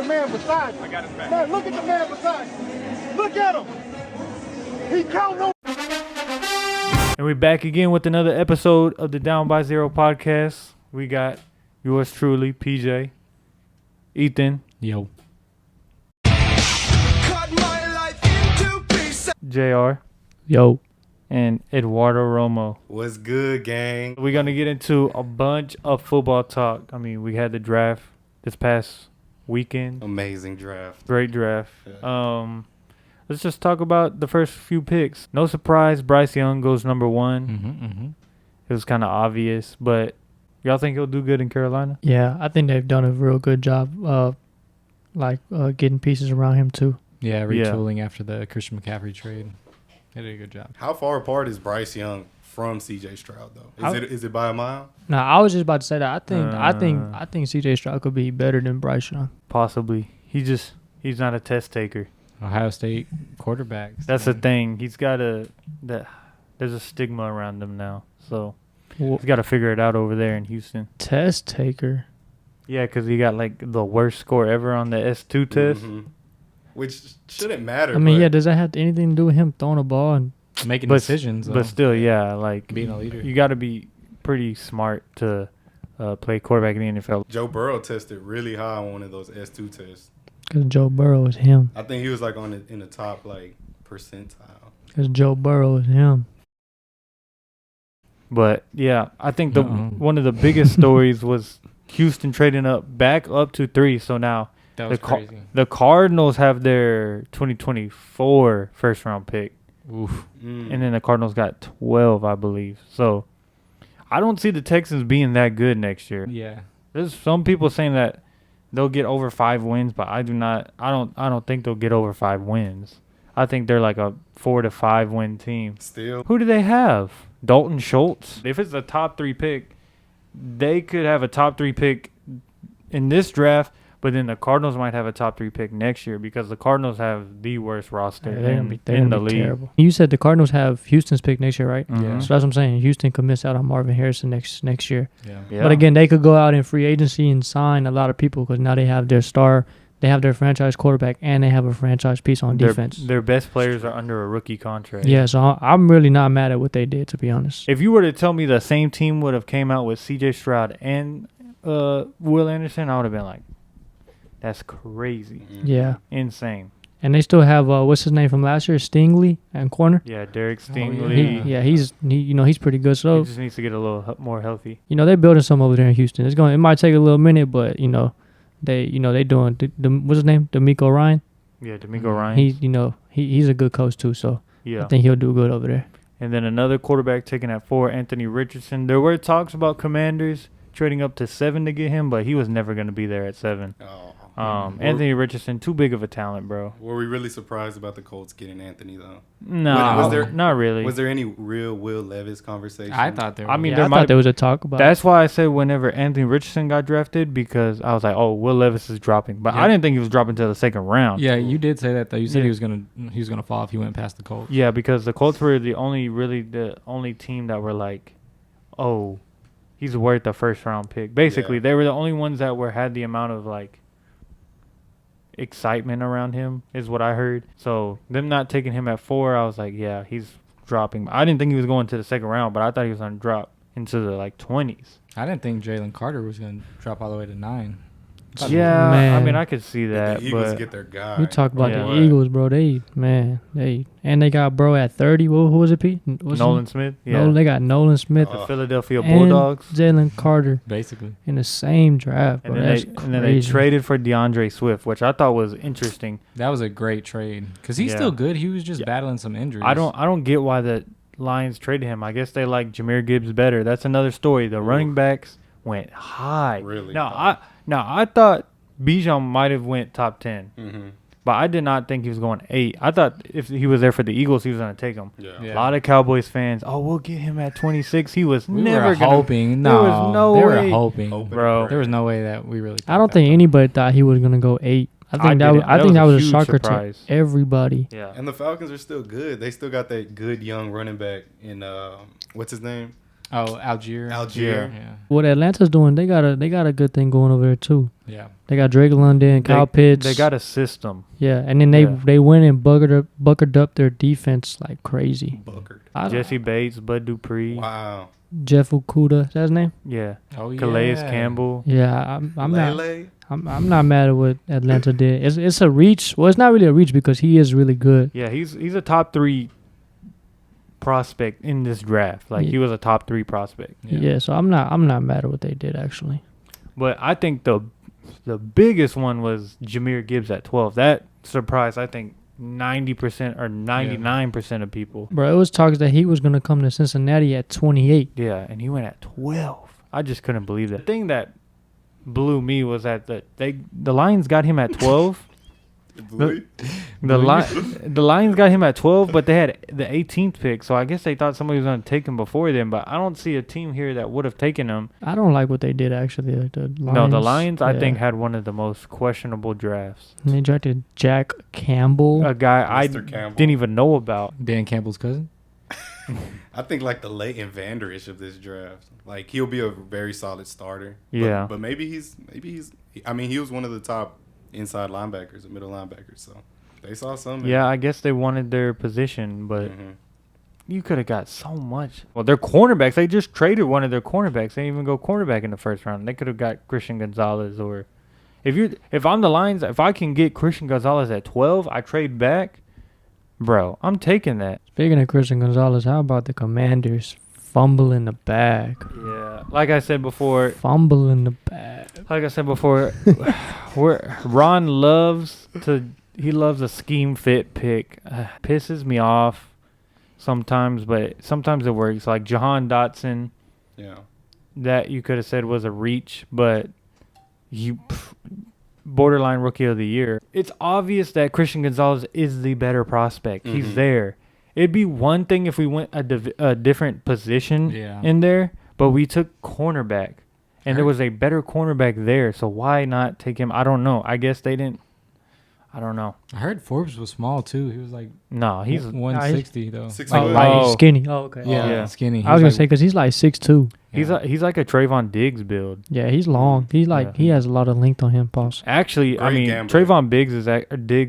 the man beside you. I got his back. Man, look at the man beside you. Look at him. He counting on. And we're back again with another episode of the Down by Zero podcast. We got yours truly, PJ, Ethan, Yo. JR, Yo. and Eduardo Romo. What's good, gang? We're going to get into a bunch of football talk. I mean, we had the draft this past weekend. Amazing draft. Great draft. Yeah. Let's just talk about the first few picks. No surprise, Bryce Young goes number one. Mm-hmm. It was kind of obvious, but y'all think he'll do good in Carolina? Yeah, I think they've done a real good job of getting pieces around him too. Yeah, retooling after the Christian McCaffrey trade. They did a good job. How far apart is Bryce Young from CJ Stroud, though? Is it by a mile? No, I was just about to say that. I think CJ Stroud could be better than Bryce Young. Possibly. He's not a test taker. Ohio State quarterbacks. That's the thing. He's got there's a stigma around him now. So he's got to figure it out over there in Houston. Test taker. Yeah, because he got like the worst score ever on the S2 test. Mm-hmm. Which shouldn't matter. I mean, yeah, does that have anything to do with him throwing a ball? And making decisions. But still, yeah, like being a leader. You got to be pretty smart to play quarterback in the NFL. Joe Burrow tested really high on one of those S2 tests. Because Joe Burrow is him. I think he was like in the top like percentile. Because Joe Burrow is him. But yeah, I think one of the biggest stories was Houston trading back up to 3. So now that was crazy. The Cardinals have their 2024 first round pick. Oof. And then the Cardinals got 12, I believe. So I don't see the Texans being that good next year. Yeah. There's some people saying that they'll get over 5 wins, but I do not. I don't think they'll get over 5 wins. I think they're like a 4 to 5 win team. Still. Who do they have? Dalton Schultz. If it's a top 3 pick, they could have a top 3 pick in this draft, but then the Cardinals might have a top 3 pick next year because the Cardinals have the worst roster in the league. Terrible. You said the Cardinals have Houston's pick next year, right? Mm-hmm. Yeah. So that's what I'm saying. Houston could miss out on Marvin Harrison next year. Yeah. But again, they could go out in free agency and sign a lot of people because now they have their star, they have their franchise quarterback, and they have a franchise piece on defense. Their best players are under a rookie contract. Yeah, so I'm really not mad at what they did, to be honest. If you were to tell me the same team would have came out with C.J. Stroud and Will Anderson, I would have been like, that's crazy. Yeah. Insane. And they still have, what's his name from last year? Stingley and corner? Yeah, Derek Stingley. He's pretty good. So he just needs to get a little more healthy. they're building some over there in Houston. It might take a little minute, but they doing what's his name? D'Amico Ryan. Yeah, D'Amico Ryan. He's a good coach too. So yeah, I think he'll do good over there. And then another quarterback taken at 4, Anthony Richardson. There were talks about Commanders trading up to 7 to get him, but he was never going to be there at 7. Anthony Richardson, too big of a talent, bro. Were we really surprised about the Colts getting Anthony, though? No, not really. Was there any real Will Levis conversation? I thought there was. I mean, I thought there was a talk about That's why I said whenever Anthony Richardson got drafted, because I was like, oh, Will Levis is dropping. But I didn't think he was dropping to the 2nd round. Yeah, you did say that, though. You said he was gonna fall if he went past the Colts. Yeah, because the Colts were the only team that were like, oh, he's worth the first round pick. Basically, they were the only ones that had the amount of like excitement around him, is what I heard. So them not taking him at 4, I was like, yeah, he's dropping. I didn't think he was going to the 2nd round, but I thought he was going to drop into the like 20s. I didn't think Jalen Carter was gonna drop all the way to 9. Yeah, Man. I mean, I could see that. The Eagles but get their guy. You talk about Yeah. the Eagles, bro. They got bro at 30. Who was it, Pete? Nolan Smith. Yeah. Nolan, they got Nolan Smith The Philadelphia and Bulldogs. Jalen Carter Basically. in the same draft, bro. And then they traded for DeAndre Swift, which I thought was interesting. That was a great trade because he's still good. He was just battling some injuries. I don't get why the Lions traded him. I guess they like Jahmyr Gibbs better. That's another story. The running backs went high. Really? I thought Bijan might have went top 10. Mm-hmm. But I did not think he was going 8. I thought if he was there for the Eagles, he was going to take him. Yeah. A lot of Cowboys fans, we'll get him at 26. He was We never were going to. hoping. There was no they way. were hoping, Bro. There was no way that we really. I don't think anybody thought he was gonna go 8. I think that was a huge shocker surprise. to everybody. Yeah. And the Falcons are still good. They still got that good young running back in what's his name? Oh, Algier. Yeah. What Atlanta's doing, they got a good thing going over there too. Yeah. They got Drake London, Kyle Pitts. They got a system. Yeah, and then they went and buckered up their defense like crazy. Jesse Bates, Bud Dupree. Wow. Jeff Okuda, is that his name? Yeah. Oh yeah. Calais Campbell. Yeah, I'm not. Lele? I'm not mad at what Atlanta did. It's a reach. Well, it's not really a reach because he is really good. Yeah, he's a top 3 prospect in this draft. Like he was a top 3 prospect. Yeah, so I'm not mad at what they did actually. But I think the biggest one was Jahmyr Gibbs at 12. That surprised I think 90% or 99% of people. Bro, it was talks that he was gonna come to Cincinnati at 28. Yeah, and he went at 12. I just couldn't believe that. The thing that blew me was that the Lions got him at 12. The Lions got him at 12, but they had the 18th pick, so I guess they thought somebody was going to take him before them, but I don't see a team here that would have taken him. I don't like what they did, actually. The Lions, no, the Lions, I think, had one of the most questionable drafts. And they drafted Jack Campbell. A guy Mr. Campbell. didn't even know about. Dan Campbell's cousin? I think like the Leighton Vander Esch of this draft. Like he'll be a very solid starter. Yeah. But maybe he's I mean, he was one of the top inside linebackers, middle linebackers, so they saw something. Yeah, I guess they wanted their position, but you could have got so much. Well, their cornerbacks, they just traded one of their cornerbacks. They didn't even go cornerback in the first round. They could have got Christian Gonzalez, or if I'm the Lions, if I can get Christian Gonzalez at 12, I trade back. Bro, I'm taking that. Speaking of Christian Gonzalez, how about the Commanders fumble in the bag? Yeah. Like I said before. Fumble in the bag. Like I said before, Ron loves a scheme fit pick. Pisses me off sometimes, but sometimes it works. Like Jahan Dotson. Yeah. That you could have said was a reach, but borderline rookie of the year. It's obvious that Christian Gonzalez is the better prospect. He's there. It'd be one thing if we went a different position in there, but we took cornerback, and there was a better cornerback there, so why not take him? I don't know. I guess they didn't. I don't know. I heard Forbes was small too. He was like he's 160 though. 6 Like skinny. Oh, okay. Yeah, skinny. I was gonna say because he's like 6'2". He's like a Trayvon Diggs build. Yeah, he's long. He's like he has a lot of length on him. Pause. Actually, Great I mean gambler. Trayvon Diggs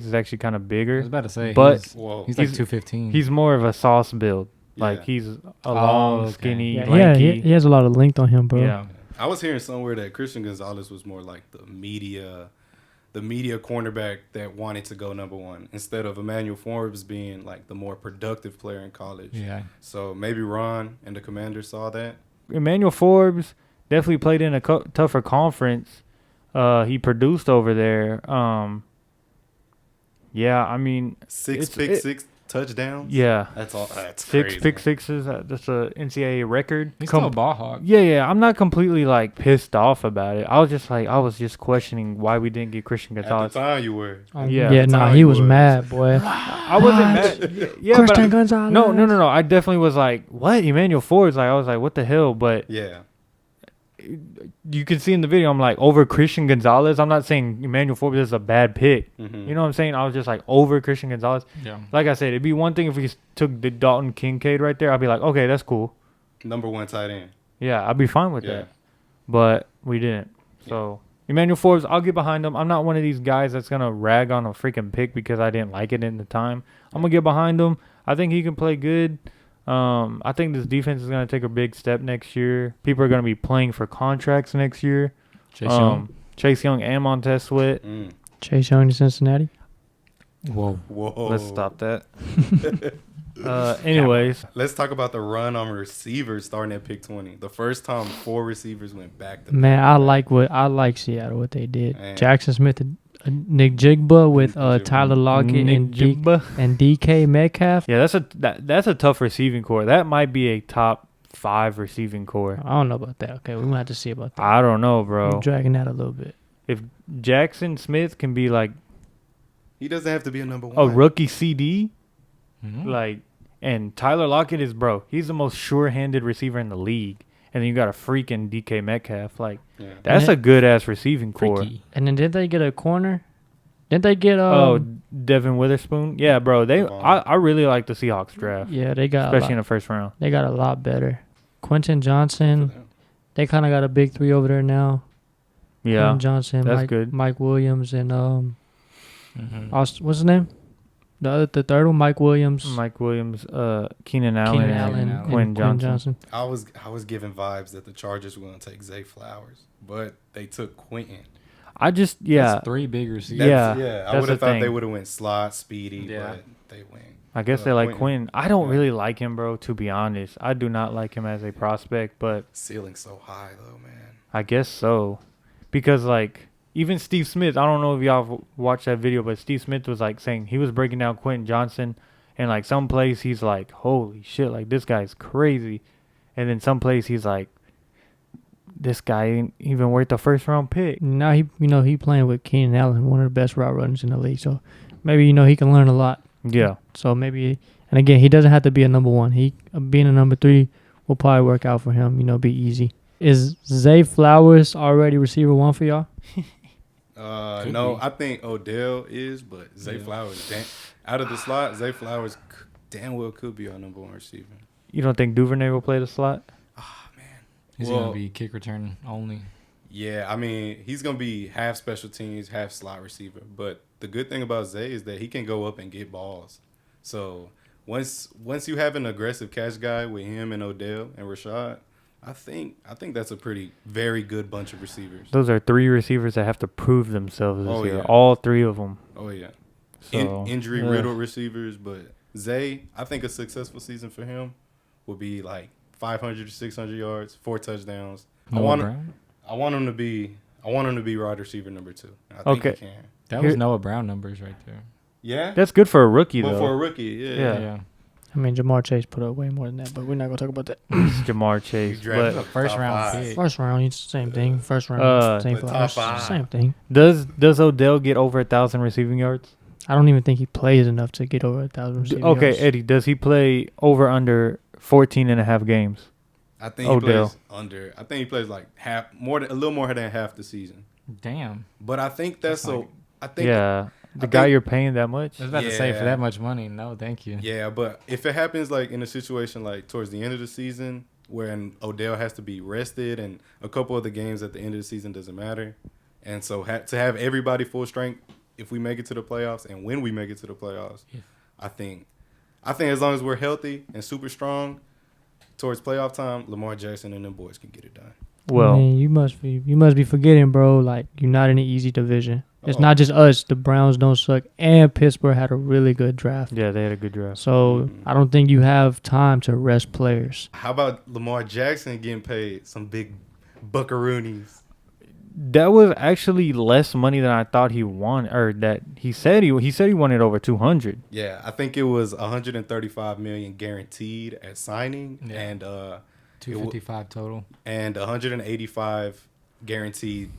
is actually kind of bigger. I was about to say, but he's like 215. He's more of a sauce build. Like Yeah. he's a long, skinny, Yeah, lanky. he has a lot of length on him, bro. Yeah. I was hearing somewhere that Christian Gonzalez was more like the media cornerback that wanted to go number one instead of Emmanuel Forbes being like the more productive player in college. Yeah. So maybe Ron and the Commanders saw that. Emmanuel Forbes definitely played in a tougher conference. He produced over there. Yeah, I mean, 6 touchdowns. Yeah, That's all. That's six crazy. pick sixes. That's a NCAA record. He's still a ball hawk. Yeah. I'm not completely like pissed off about it. I was just questioning why we didn't get Christian At the Gonzalez. time, you were. Yeah. Yeah, nah, he was mad, boy. I wasn't mad. Yeah, Christian but Gonzalez. No. I definitely was like, what? Emmanuel Forbes? Like, I was like, what the hell? But Yeah. you can see in the video, I'm like, over Christian Gonzalez. I'm not saying Emmanuel Forbes is a bad pick. Mm-hmm. You know what I'm saying? I was just like, over Christian Gonzalez. Yeah. Like I said, it'd be one thing if we took the Dalton Kincaid right there. I'd be like, okay, that's cool. Number one tight end. Yeah, I'd be fine with Yeah. that. But we didn't. So Emmanuel Forbes, I'll get behind him. I'm not one of these guys that's going to rag on a freaking pick because I didn't like it in the time. I'm going to get behind him. I think he can play good. I think this defense is going to take a big step next year. People are going to be playing for contracts next year. Chase Young and Montez Sweat. Chase Young to Cincinnati. Whoa. Let's stop that. Anyways. Let's talk about the run on receivers starting at pick 20. The first time 4 receivers went back to Man, I like Seattle what they did. Man. Jackson Smith and Nick Jigba with Tyler Lockett and DK Metcalf. Yeah, that's a tough receiving core. That might be a top 5 receiving core. I don't know about that. Okay, we're gonna have to see about that. I don't know, bro. I'm dragging that a little bit. If Jackson Smith can be like He doesn't have to be a number one. a rookie CD, Mhm. like, and Tyler Lockett is, bro, he's the most sure-handed receiver in the league. And then you got a freaking DK Metcalf. Like, Yeah. that's a good-ass receiving core. Freaky. And then did they get a corner? Didn't they get Devin Witherspoon? Yeah, bro. I really like the Seahawks draft. Yeah, they got especially in the first round. they got a lot better. Quentin Johnson. They kind of got a big three over there now. Yeah, Quentin Johnson, that's good. Mike Williams, and what's his name? The third one, Mike Williams. Keenan Allen, and Quentin Johnson. I was given vibes that the Chargers were going to take Zay Flowers, but they took Quentin. That's 3 big receivers. I would have thought they would have went slot, speedy, but they went. I guess they like Quentin. I don't really like him, bro, to be honest. I do not like him as a prospect, but ceiling's so high though, man. I guess so. Because like even Steve Smith, I don't know if y'all watched that video, but Steve Smith was like saying he was breaking down Quentin Johnson, and like some plays he's like, holy shit, like this guy's crazy. And then some plays he's like, this guy ain't even worth the first round pick. Now he playing with Keenan Allen, one of the best route runners in the league. So maybe he can learn a lot. Yeah. So maybe, and again, he doesn't have to be a number 1. He being a number 3 will probably work out for him. Be easy. Is Zay Flowers already receiver 1 for y'all? No, I think Odell is, but Zay Flowers, out of the slot, Zay Flowers damn well could be our number 1 receiver. You don't think Duvernay will play the slot? He's going to be kick return only. Yeah, I mean, he's going to be half special teams, half slot receiver. But the good thing about Zay is that he can go up and get balls. So once you have an aggressive catch guy with him and Odell and Rashad, I think that's a very good bunch of receivers. Those are 3 receivers that have to prove themselves this year. Yeah. All 3 of them. Oh, yeah. So, Injury-riddled receivers. But Zay, I think a successful season for him will be like 500 to 600 yards, 4 touchdowns. I want him to be wide receiver number 2. I think he can. That was Noah Brown numbers right there. Yeah, that's good for a rookie though. For a rookie, yeah. I mean, Jamar Chase put up way more than that, but we're not gonna talk about that. Jamar Chase, but first round pick. First round, it's the same thing. First round, same thing. Does Odell get over 1,000 receiving yards? I don't even think he plays enough to get over 1,000 receiving yards. Okay, Eddie, does he play under 14 and a half games? I think he plays under. I think he plays like a little more than half the season. Damn. But I think that's so. I think the guy you're paying that much. I was about to say for that much money, no, thank you. Yeah, but if it happens like in a situation like towards the end of the season, where Odell has to be rested and a couple of the games at the end of the season doesn't matter, and so to have everybody full strength if we make it to the playoffs and when we make it to the playoffs, I think as long as we're healthy and super strong towards playoff time, Lamar Jackson and them boys can get it done. Well, I mean, you must be forgetting, bro. Like, you're not in an easy division. It's not just us. The Browns don't suck, and Pittsburgh had a really good draft. Yeah, they had a good draft. So I don't think you have time to rest players. How about Lamar Jackson getting paid some big buckaroonies? That was actually less money than I thought he wanted, or that he said he wanted over 200. Yeah, I think it was 135 million guaranteed at signing, and 255 total, and 185 guaranteed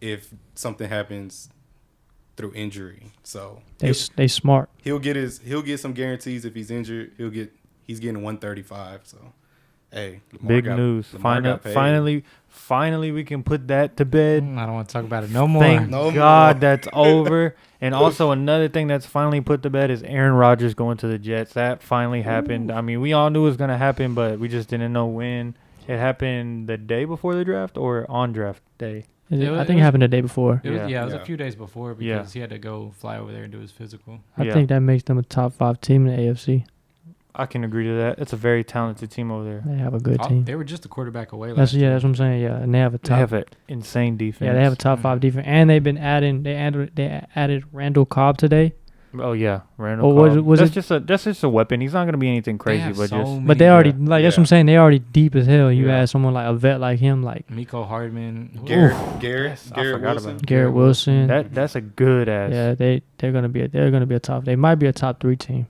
if something happens through injury. So they smart. He'll get some guarantees if he's injured. He's getting 135. So hey, big news! Finally, we can put that to bed. I don't want to talk about it no more. Thank God that's over. And also another thing that's finally put to bed is Aaron Rodgers going to the Jets. That finally happened. I mean, we all knew it was going to happen, but we just didn't know when. It happened the day before the draft or on draft day? I think it happened the day before. It was a few days before because he had to go fly over there and do his physical. I think that makes them a top 5 team in the AFC. I can agree to that. It's a very talented team over there. They have a good team. They were just a quarterback away that's what I'm saying. Yeah, and they have an insane defense. Yeah, they have a top 5 defense, and they've been adding. They added Randall Cobb today. Oh yeah, Randall Cobb. That's just a weapon. He's not going to be anything crazy, but they already that's what I'm saying. They already deep as hell. You add someone like a vet like him, like Miko Hardman, Garrett Wilson. That's a good ass. Yeah, they're gonna be a top. They might be a top 3 team.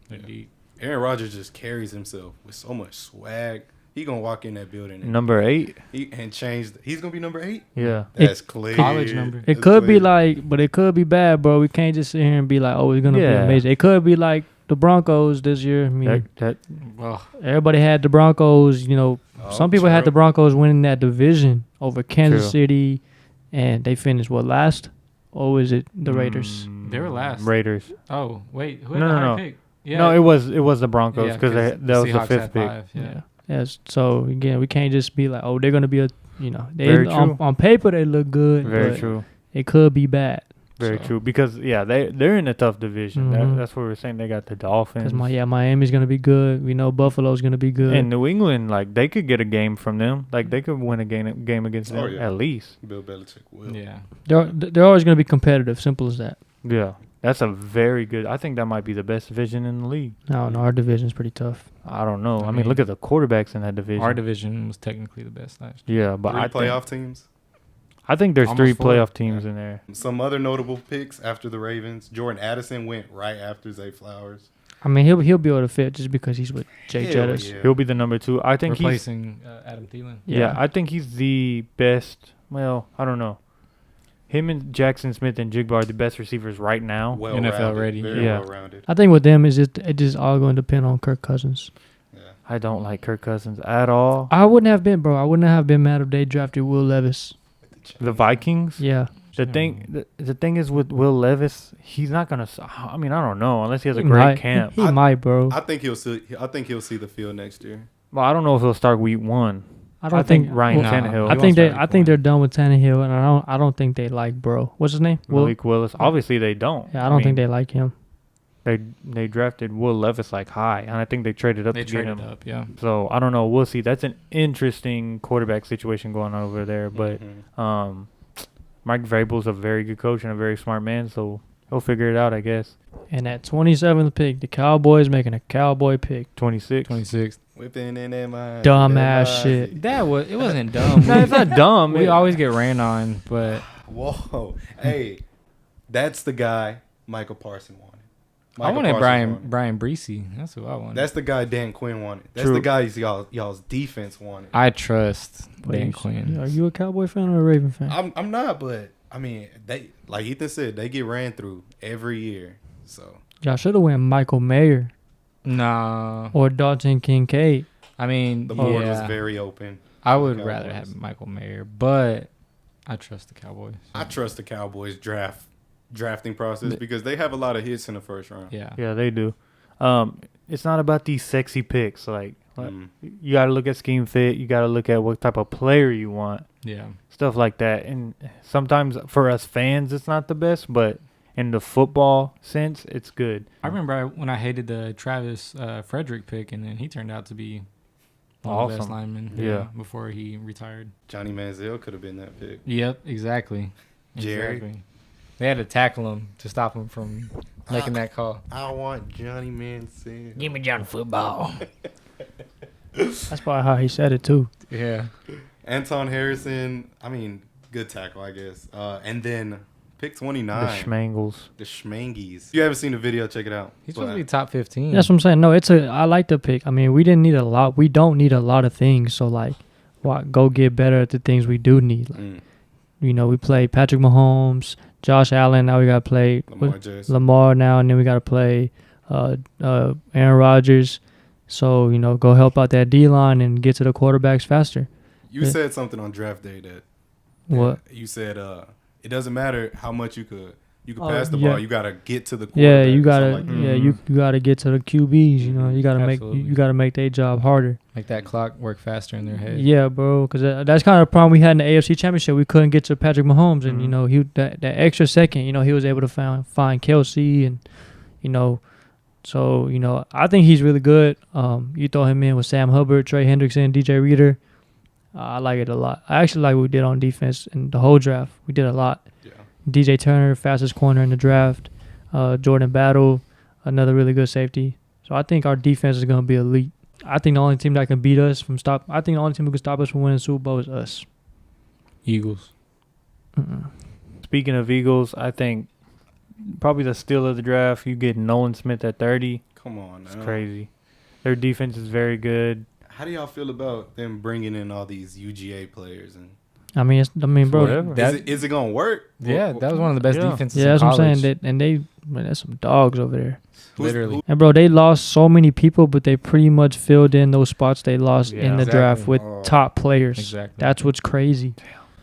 Indeed. Aaron Rodgers just carries himself with so much swag. He gonna walk in that building. And number 8. He's gonna be number 8. Yeah, that's clear. College number. It could be but it could be bad, bro. We can't just sit here and be like, oh, it's gonna be amazing. It could be like the Broncos this year. I mean, everybody had the Broncos. Some people had the Broncos winning that division over Kansas City, and they finished last, or was it the Raiders? They were last. Raiders. Oh wait, who had the high pick? Yeah. No, it was the Broncos because that was the 5th pick. Yes. So again, we can't just be like, oh, they're gonna be Very true. On paper they look good. Very but true. It could be bad. Very true. Because they're in a tough division. Mhm. That's what we're saying. They got the Dolphins. Because Miami's gonna be good. We know Buffalo's gonna be good. And New England, like they could get a game from them. Like they could win a game against them at least. Bill Belichick will. Yeah. They're always gonna be competitive. Simple as that. Yeah. That's a very good. I think that might be the best division in the league. No, our division's pretty tough. I don't know. I mean, mean, look at the quarterbacks in that division. Our division was technically the best last year. Yeah, but 3 I playoff teams. I think there's Almost 3 4. playoff teams in there. Some other notable picks after the Ravens. Jordan Addison went right after Zay Flowers. I mean, he'll be able to fit just because he's with Jake Hell Jettis. yeah. He'll be the number 2. I think Replacing Adam Thielen. Yeah, I think he's the best. Well, I don't know. Him and Jackson Smith and Jigba are the best receivers right now. NFL ready. Very Yeah. well-rounded. I think with them it's just all going to depend on Kirk Cousins. Yeah. I don't like Kirk Cousins at all. I wouldn't have been, bro. I wouldn't have been mad if they drafted Will Levis. The Vikings. Yeah. The thing is with Will Levis, he's not gonna. I mean, I don't know unless he has a He great might. camp. He might, bro. I think he'll see the field next year. Well, I don't know if he'll start week 1. I think Ryan Nah. Tannehill. I think they're done with Tannehill, and I don't think they like bro. What's his name? Malik Willis. Obviously, they don't. Yeah, I don't think they like him. They drafted Will Levis like high, and I think they traded up They to get him. traded up, yeah. So I don't know. We'll see. That's an interesting quarterback situation going on over there. But Mike Vrabel's a very good coach and a very smart man, so he'll figure it out, I guess. And at 27th pick, the Cowboys making a Cowboy pick. 26. Whipping in that mind. Dumbass shit. It wasn't dumb. No, it's not dumb. We always get ran on, but Whoa. Hey, that's the guy Michael Parsons wanted. I wanted Parsons wanted. Brian Breesy. That's who I wanted. That's the guy Dan Quinn wanted. That's True. the guy y'all's defense wanted. I trust Wait, Dan Quinn. Are you a Cowboy fan or a Raven fan? I'm not, but I mean, they like Ethan said, they get ran through every year. So Y'all should have went Michael Mayer Nah. or Dalton Kincaid. I mean, the board yeah, was very open. I would Cowboys. rather have Michael Mayer, but I trust the Cowboys. I trust the Cowboys drafting process because they have a lot of hits in the first round. Yeah. Yeah, they do. It's not about these sexy picks. Like you got to look at scheme fit. You got to look at what type of player you want. Yeah. Stuff like that. And sometimes for us fans, it's not the best, but in the football sense, it's good. I remember when I hated the Travis Frederick pick, and then he turned out to be one of the best Awesome. linemen. Yeah. Before he retired. Johnny Manziel could have been that pick. Yep. Exactly. Jerry? Exactly. They had to tackle him to stop him from making that call. I want Johnny Manziel. Give me John football. That's probably how he said it too. Yeah. Anton Harrison, I mean, good tackle, I guess. And then pick 29. The Schmangles. The Schmangies. If you haven't seen the video, check it out. He's supposed to be top 15. That's what I'm saying. No, I like the pick. I mean, we didn't need a lot. We don't need a lot of things. So like, go get better at the things we do need. Like, we play Patrick Mahomes, Josh Allen. Now we got to play Lamar now, and then we got to play Aaron Rodgers. So go help out that D line and get to the quarterbacks faster. You said something on draft day that what you said. It doesn't matter how much you could pass the ball. You gotta get to the quarterback. Yeah, you gotta. Like Yeah, you gotta get to the QBs. You gotta Absolutely. you gotta make their job harder. Make that clock work faster in their head. Yeah, bro. Because that's kind of the problem we had in the AFC Championship. We couldn't get to Patrick Mahomes, and he that extra second. He was able to find Kelsey, and So I think he's really good. You throw him in with Sam Hubbard, Trey Hendrickson, DJ Reader. I like it a lot. I actually like what we did on defense in the whole draft. We did a lot. Yeah. DJ Turner, fastest corner in the draft. Jordan Battle, another really good safety. So I think our defense is going to be elite. I think the only team that can beat us I think the only team who can stop us from winning the Super Bowl is us. Eagles. Speaking of Eagles, I think probably the steal of the draft, you get Nolan Smith at 30. Come on, It's crazy. Their defense is very good. How do y'all feel about them bringing in all these UGA players? And Bro. Whatever. is it gonna work? Yeah, that was one of the best defenses Yeah, in that's what I'm college. saying. There's some dogs over there. Literally. And bro, they lost so many people, but they pretty much filled in those spots they lost in the draft with top players. Exactly. That's what's crazy.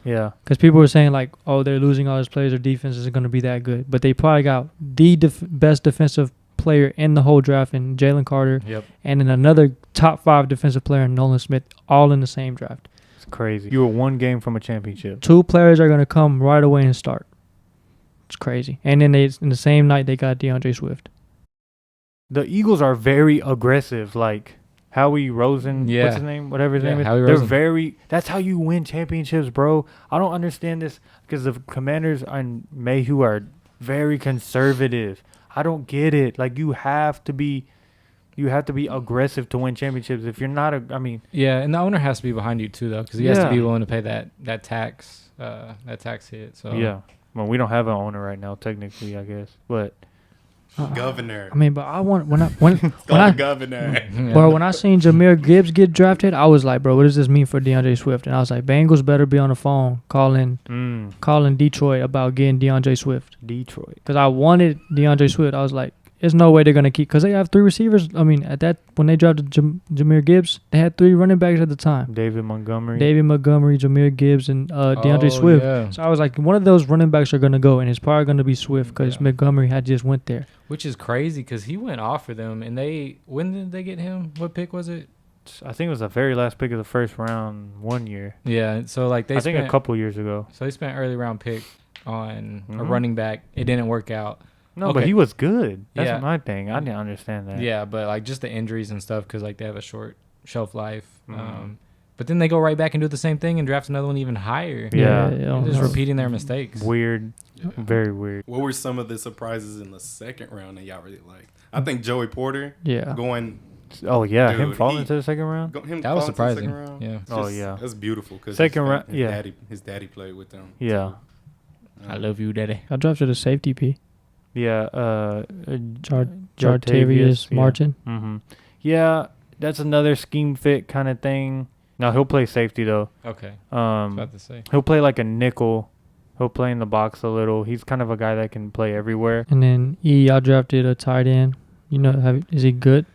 Yeah. Because people were saying like, oh, they're losing all those players. Their defense isn't going to be that good. But they probably got the best defensive player in the whole draft in Jalen Carter. Yep. And then another top 5 defensive player in Nolan Smith, all in the same draft. It's crazy. You were one game from a championship. 2 players are going to come right away and start. It's crazy. And then in the same night, they got DeAndre Swift. The Eagles are very aggressive. Like Howie Rosen, Yeah. what's his name? Whatever his name is. Howie They're Rosen. very. That's how you win championships, bro. I don't understand this because the Commanders and Mayhew are very conservative. I don't get it. Like you have to be aggressive to win championships. If you're not, Yeah, and the owner has to be behind you too, though, because he has to Yeah. be willing to pay that tax hit. So yeah. Well, we don't have an owner right now, technically, I guess, but Governor. I mean, but I want when Governor. bro, when I seen Jahmyr Gibbs get drafted, I was like, bro, what does this mean for DeAndre Swift? And I was like, Bengals better be on the phone calling Detroit about getting DeAndre Swift. Detroit. Because I wanted DeAndre Swift. I was like, there's no way they're going to keep, because they have 3 receivers. I mean, when they drafted Jahmyr Gibbs, they had 3 running backs at the time. David Montgomery, Jahmyr Gibbs, and DeAndre Swift. Yeah. So I was like, one of those running backs are going to go, and it's probably going to be Swift because Montgomery had just went there. Which is crazy because he went off for them, and when did they get him? What pick was it? I think it was the very last pick of the first round one year. Yeah, so like I think a couple years ago. So they spent early round pick on a running back. It didn't work out. No, but he was good. That's Yeah. my thing. I didn't understand that. Yeah, but like just the injuries and stuff because like they have a short shelf life. But then they go right back and do the same thing and draft another one even higher. Yeah. They're just repeating their mistakes. Weird. Yeah. Very weird. What were some of the surprises in the second round that y'all really liked? I think Joey Porter going. Oh yeah, dude, him falling into the second round. That was surprising. Yeah. Oh yeah, that's beautiful. Cause second round. His daddy played with them. Yeah. I love you, daddy. I drafted a safety P. Yeah. Jartavius Martin. Yeah. Mm-hmm. Yeah, that's another scheme fit kind of thing. No, he'll play safety though. Okay. I was about to say. He'll play like a nickel. He'll play in the box a little. He's kind of a guy that can play everywhere. And then I drafted a tight end. You know, is he good?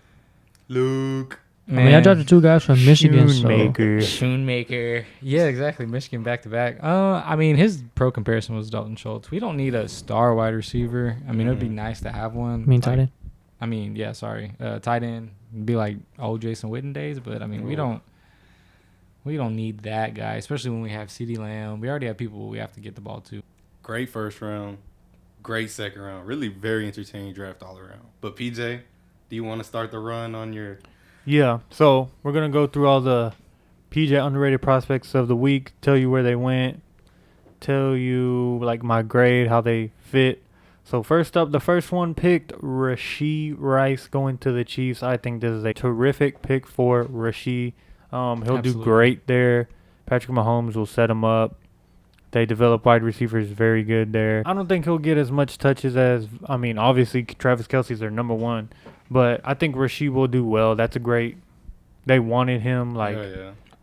Luke. Man. I mean, I drafted 2 guys from Michigan. Shoemaker. Yeah, exactly. Michigan back to back. I mean, his pro comparison was Dalton Schultz. We don't need a star wide receiver. I mean, it'd be nice to have one. I mean, tight end. I mean, yeah, sorry. Tight end. It'd be like old Jason Witten days, but I mean, we don't need that guy, especially when we have CeeDee Lamb. We already have people we have to get the ball to. Great first round. Great second round. Really very entertaining draft all around. But PJ, do you want to start the run on your... Yeah, so we're going to go through all the PJ underrated prospects of the week, tell you where they went, tell you like my grade, how they fit. So first up, the first one picked Rashee Rice going to the Chiefs. I think this is a terrific pick for Rashee. He'll do great there. Patrick Mahomes will set him up. They develop wide receivers very good there. I don't think he'll get as much touches as, I mean, obviously Travis Kelce's their number one. But I think Rashee will do well. That's a great, they wanted him. Like,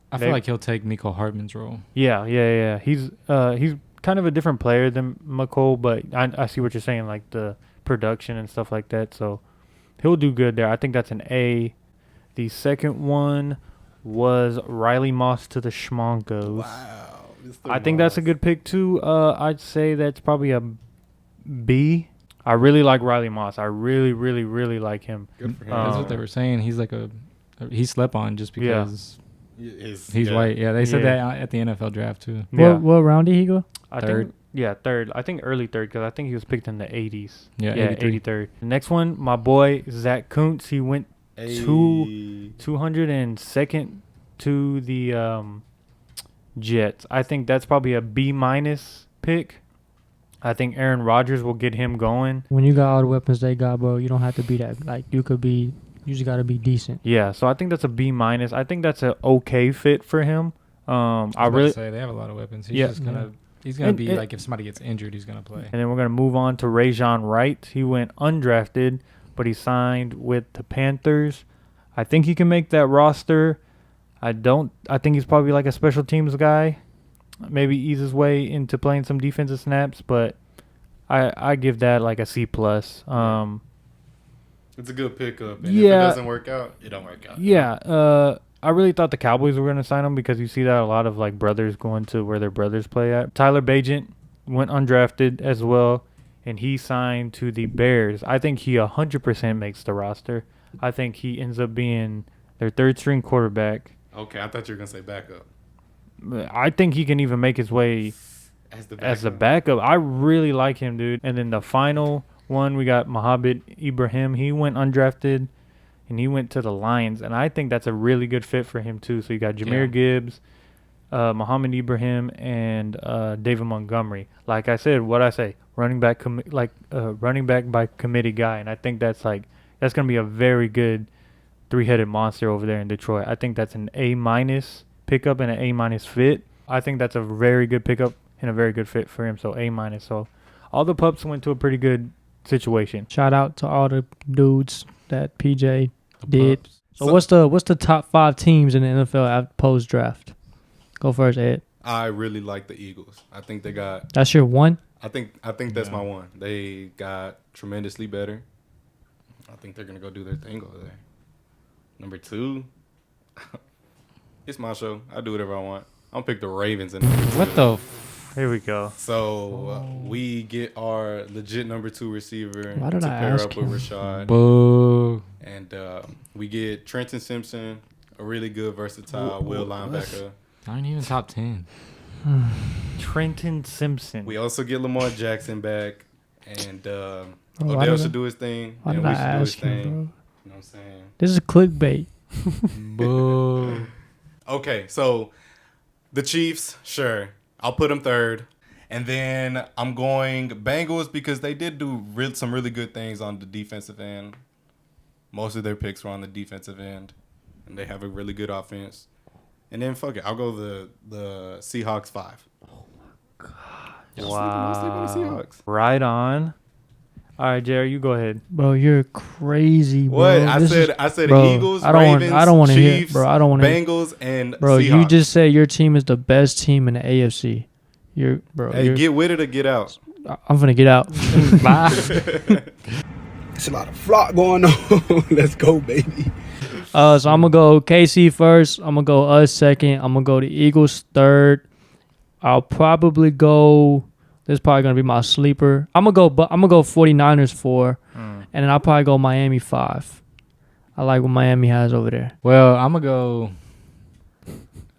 I feel like he'll take Mecole Hardman's role. Yeah. He's kind of a different player than McCole, but I see what you're saying, like the production and stuff like that. So he'll do good there. I think that's an A. The second one was Riley Moss to the Schmonkos. Wow. I think that's a good pick too. I'd say that's probably a B. I really like Riley Moss. I really, really, really like him. Good for him. That's what they were saying. He's like he slept on just because he's white. Yeah, they said that at the NFL draft too. What round did he go? Third. Third. I think early third because I think he was picked in the 80s. Yeah, 83rd. The next one, my boy Zach Kuntz. He went 202nd to the Jets. I think that's probably a B- pick. I think Aaron Rodgers will get him going. When you got all the weapons they got, bro, you don't have to be that. Like, you just got to be decent. Yeah, so I think that's a B-. I think that's an okay fit for him. I really say they have a lot of weapons. He's gonna be like if somebody gets injured, he's gonna play. And then we're gonna move on to Rajon Wright. He went undrafted, but he signed with the Panthers. I think he can make that roster. I think he's probably like a special teams guy. Maybe ease his way into playing some defensive snaps, but I give that like a C+. It's a good pickup. And if it doesn't work out, it don't work out. Yeah. I really thought the Cowboys were going to sign him because you see that a lot of like brothers going to where their brothers play at. Tyler Bagent went undrafted as well, and he signed to the Bears. I think he 100% makes the roster. I think he ends up being their third string quarterback. Okay, I thought you were gonna say backup. I think he can even make his way as the backup. I really like him, dude. And then the final one, we got Mohamed Ibrahim. He went undrafted, and he went to the Lions. And I think that's a really good fit for him, too. So you got Jahmyr Gibbs, Mohamed Ibrahim, and David Montgomery. Like I said, running back running back by committee guy. And I think that's going to be a very good three-headed monster over there in Detroit. I think that's an A- pickup and an A- fit. I think that's a very good pickup and a very good fit for him. So A-. So all the pups went to a pretty good situation. Shout out to all the dudes that PJ did. Pups. So what's the top 5 teams in the NFL post draft? Go first, Ed. I really like the Eagles. I think they got. That's your one. I think that's my one. They got tremendously better. I think they're gonna go do their thing over there. Number 2. It's my show. I do whatever I want. I'm gonna pick the Ravens. What the? Here we go. So we get our legit number 2 receiver Why did to I pair ask up him? with Rashad. Boo. And we get Trenton Simpson, a really good versatile will linebacker. Not even top 10. Trenton Simpson. We also get Lamar Jackson back, and why Odell did should do his thing, Why and did we I should do his ask him, thing. bro? You know what I'm saying? This is clickbait. Boo. Okay, so the Chiefs, sure. I'll put them third. And then I'm going Bengals because they did do some really good things on the defensive end. Most of their picks were on the defensive end, and they have a really good offense. And then, fuck it, I'll go the Seahawks 5. Wow. Don't sleep on the Seahawks. Right on. All right, Jerry, you go ahead. Bro, you're crazy, bro. What? I said bro, Eagles, I don't Ravens, want to hear, Chiefs, bro. I don't want to. Bengals, and Bro, Seahawks. you just said your team is the best team in the AFC. Hey, get with it or get out. I'm gonna get out. Bye. It's a lot of flock going on. Let's go, baby. So I'm gonna go KC first. I'm gonna go us second. I'm gonna go the Eagles third. I'll probably go. This is probably gonna be my sleeper. I'm gonna go 49ers 4, and then I'll probably go Miami 5. I like what Miami has over there. Well, I'm going to go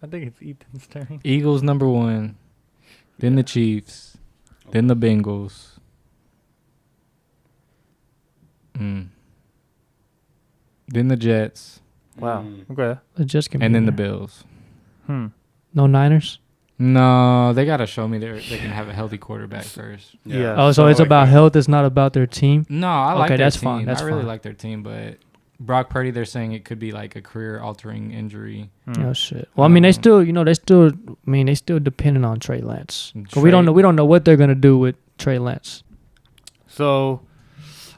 I think it's Ethan's turn. Eagles number 1, then the Chiefs, then the Bengals. Then the Jets, Wow. Okay. Just give me and then the there. Bills. No Niners. No, they got to show me they can have a healthy quarterback first. Yeah. Oh, so it's about health. It's not about their team. No, I like Okay, their that's team. fine, that's I really fine. like their team, but Brock Purdy, they're saying it could be like a career-altering injury. Oh shit. Well, I mean, they still depending on Trey Lance. 'Cause we don't know what they're gonna do with Trey Lance. So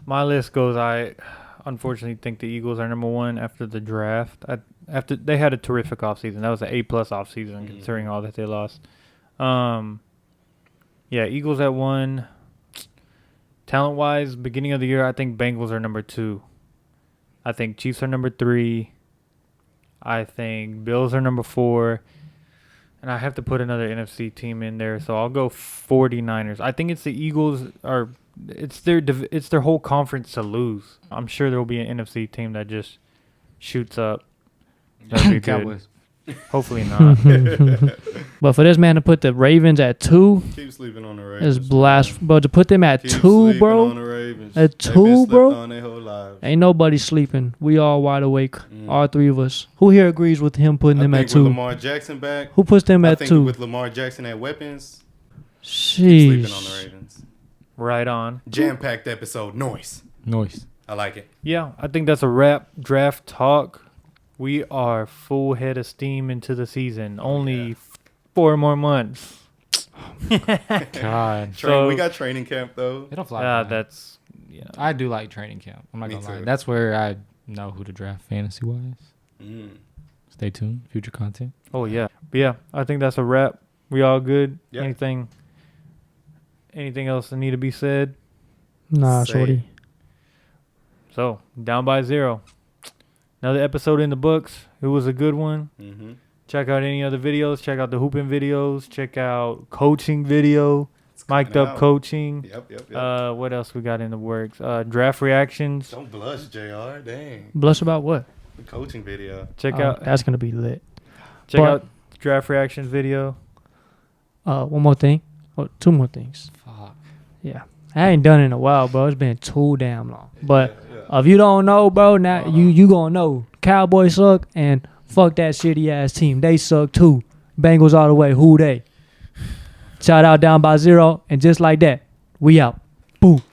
my list goes, I unfortunately think the Eagles are number 1 after the draft. After they had a terrific offseason. That was an A+ offseason considering all that they lost. Yeah, Eagles at 1. Talent-wise, beginning of the year, I think Bengals are number 2. I think Chiefs are number 3. I think Bills are number 4. And I have to put another NFC team in there, so I'll go 49ers. I think it's the Eagles it's their whole conference to lose. I'm sure there will be an NFC team that just shoots up. That'd be good. Cowboys. Hopefully not. But for this man to put the Ravens at 2 Keep sleeping on the Ravens. is blasphemy. But to put them at Keep 2, sleeping bro, on the Ravens. at They've 2, been bro, slept on their whole lives. ain't nobody sleeping. We all wide awake. All 3 of us. Who here agrees with him putting them at with 2? Lamar Jackson back. Who puts them I at think 2? with Lamar Jackson at weapons, keep sleeping on the Sheesh. Ravens. Right on. Jam-packed episode. Noise. I like it. Yeah, I think that's a wrap. Draft talk. We are full head of steam into the season. Only 4 more months. God. We got training camp though. It'll fly by. That's I do like training camp. I'm not Me going to lie. too. That's where I know who to draft fantasy-wise. Stay tuned. Future content. Oh yeah. But yeah, I think that's a wrap. We all good? Yeah. Anything else that need to be said? Nah, Say shorty. So, down by 0. Another episode in the books. It was a good one. Mm-hmm. Check out any other videos. Check out the hooping videos. Check out coaching video. Mic'd up coaching. Yep. What else we got in the works? Draft reactions. Don't blush, JR. Dang. Blush about what? The coaching video. Check out. That's gonna be lit. Check out draft reactions video. One more thing. Oh, two more things. Fuck. Yeah. I ain't done it in a while, bro. It's been too damn long. But if you don't know, bro, now you gonna know. Cowboys suck, and fuck that shitty ass team. They suck too. Bengals all the way. Who they? Shout out down by 0, and just like that, we out. Boom.